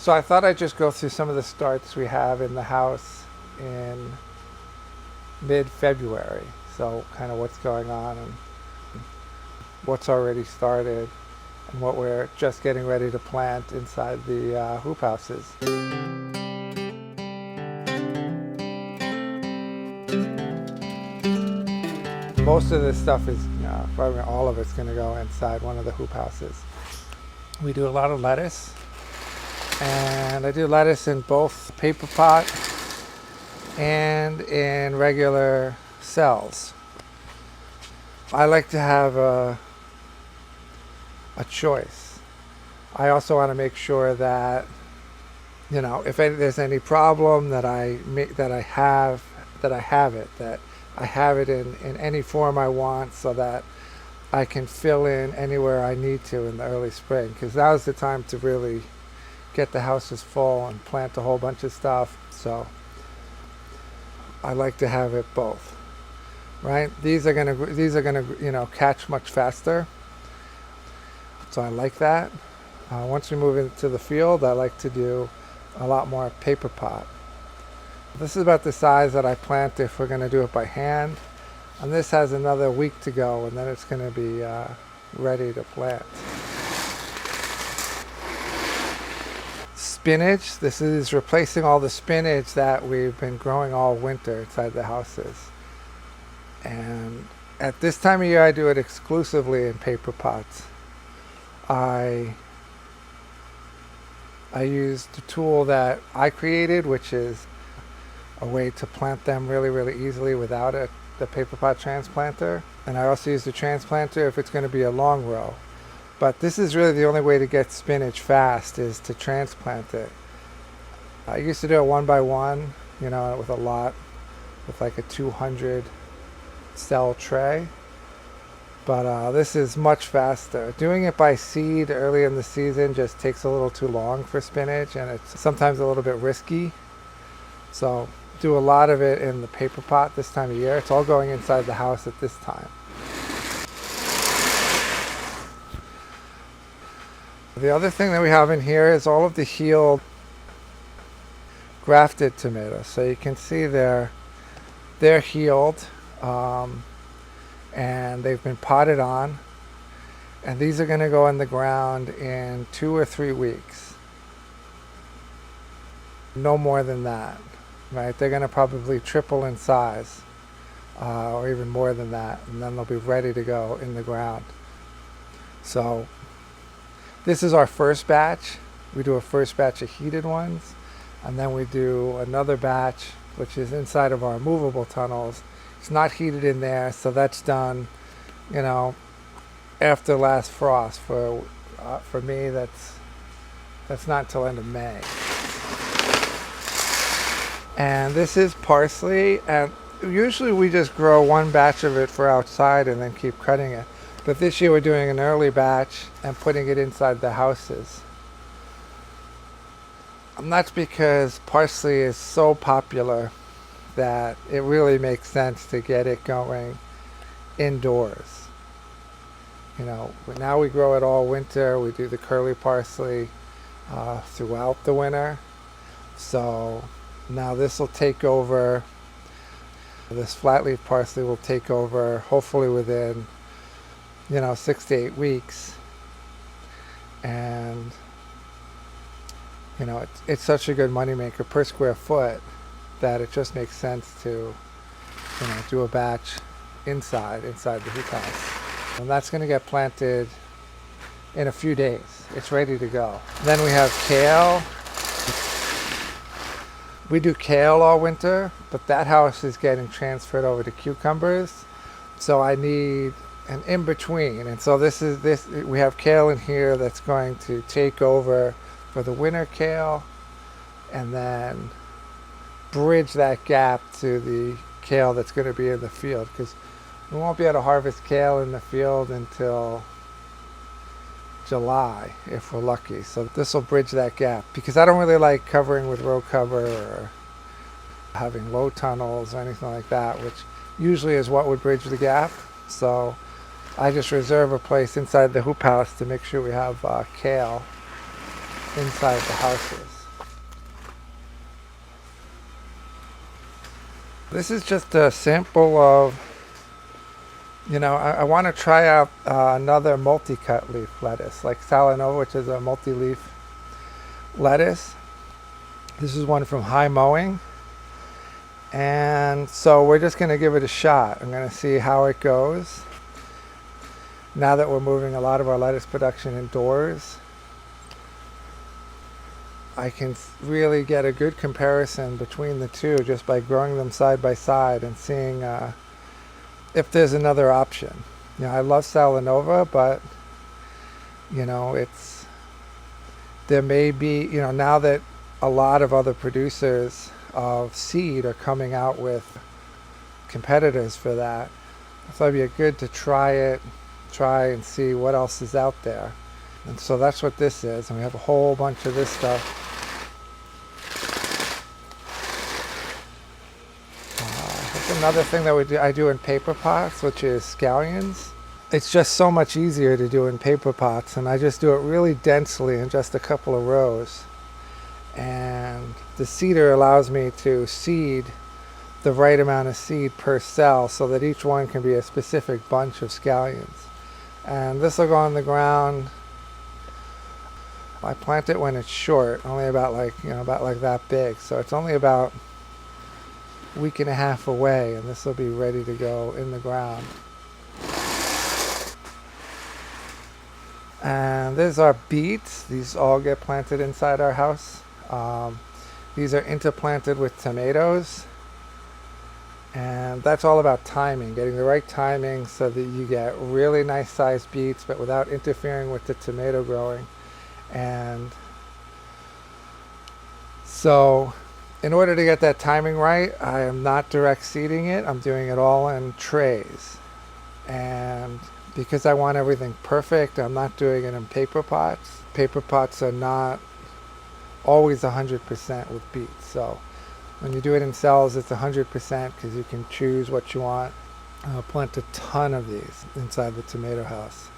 So I thought I'd just go through some of the starts we have in the house in mid-February. So kind of what's going on and what's already started and what we're just getting ready to plant inside the hoop houses. Most of this stuff is, probably all of it's going to go inside one of the hoop houses. We do a lot of lettuce, and I do lettuce in both paper pot and in regular cells. I like to have a choice. I also want to make sure that, if there's any problem that I have it in any form I want, so that I can fill in anywhere I need to in the early spring, because now's the time to really get the houses full and plant a whole bunch of stuff. So I like to have it both, right? These are gonna catch much faster, so I like that. Once we move into the field, I like to do a lot more paper pot. This is about the size that I plant if we're going to do it by hand, and this has another week to go, and then it's going to be ready to plant. Spinach. This is replacing all the spinach that we've been growing all winter inside the houses. And at this time of year, I do it exclusively in paper pots. I use the tool that I created, which is a way to plant them really, really easily without the paper pot transplanter. And I also use the transplanter if it's going to be a long row. But this is really the only way to get spinach fast, is to transplant it. I used to do it one by one, with a lot, with like a 200 cell tray. But this is much faster. Doing it by seed early in the season just takes a little too long for spinach, and it's sometimes a little bit risky. So do a lot of it in the paper pot this time of year. It's all going inside the house at this time. The other thing that we have in here is all of the healed grafted tomatoes. So you can see they're healed, and they've been potted on, and these are going to go in the ground in 2 or 3 weeks. No more than that. Right, they're going to probably triple in size, or even more than that, and then they'll be ready to go in the ground. So this is our first batch. We do a first batch of heated ones, and then we do another batch which is inside of our movable tunnels. It's not heated in there, so that's done, after last frost. For me, that's not until end of May. And this is parsley, and usually we just grow one batch of it for outside and then keep cutting it. But this year we're doing an early batch and putting it inside the houses. And that's because parsley is so popular that it really makes sense to get it going indoors. Now we grow it all winter. We do the curly parsley throughout the winter. So now this will take over, this flat leaf parsley will take over hopefully within, 6 to 8 weeks. And, it's such a good moneymaker per square foot that it just makes sense to, do a batch inside the hoop house. And that's going to get planted in a few days. It's ready to go. Then we have kale. We do kale all winter, but that house is getting transferred over to cucumbers. So I need an in-between. And so we have kale in here that's going to take over for the winter kale, and then bridge that gap to the kale that's going to be in the field, because we won't be able to harvest kale in the field until July if we're lucky. So this will bridge that gap, because I don't really like covering with row cover or having low tunnels or anything like that, which usually is what would bridge the gap. So I just reserve a place inside the hoop house to make sure we have kale. inside the houses. This is just a sample of, I want to try out another multi-cut leaf lettuce, like Scallions, which is a multi-leaf lettuce. This is one from High Mowing. And so we're just going to give it a shot. I'm going to see how it goes. Now that we're moving a lot of our lettuce production indoors, I can really get a good comparison between the two just by growing them side by side and seeing if there's another option. I love Scallions, but there may be, now that a lot of other producers of seed are coming out with competitors for that, so it'd be good to try and see what else is out there. And so that's what this is, and we have a whole bunch of this stuff. That's another thing that I do in paper pots, which is Scallions. It's just so much easier to do in paper pots, and I just do it really densely in just a couple of rows. And the seeder allows me to seed the right amount of seed per cell so that each one can be a specific bunch of Scallions. And this will go on the ground. I plant it when it's short, only about like that big. So it's only about a week and a half away, and this will be ready to go in the ground. And there's our beets. These all get planted inside our house. These are interplanted with tomatoes. And that's all about timing, getting the right timing so that you get really nice sized beets, but without interfering with the tomato growing. And so in order to get that timing right, I am not direct seeding it. I'm doing it all in trays. And because I want everything perfect, I'm not doing it in paper pots. Paper pots are not always 100% with beets. So when you do it in cells, it's 100% because you can choose what you want. I'll plant a ton of these inside the tomato house.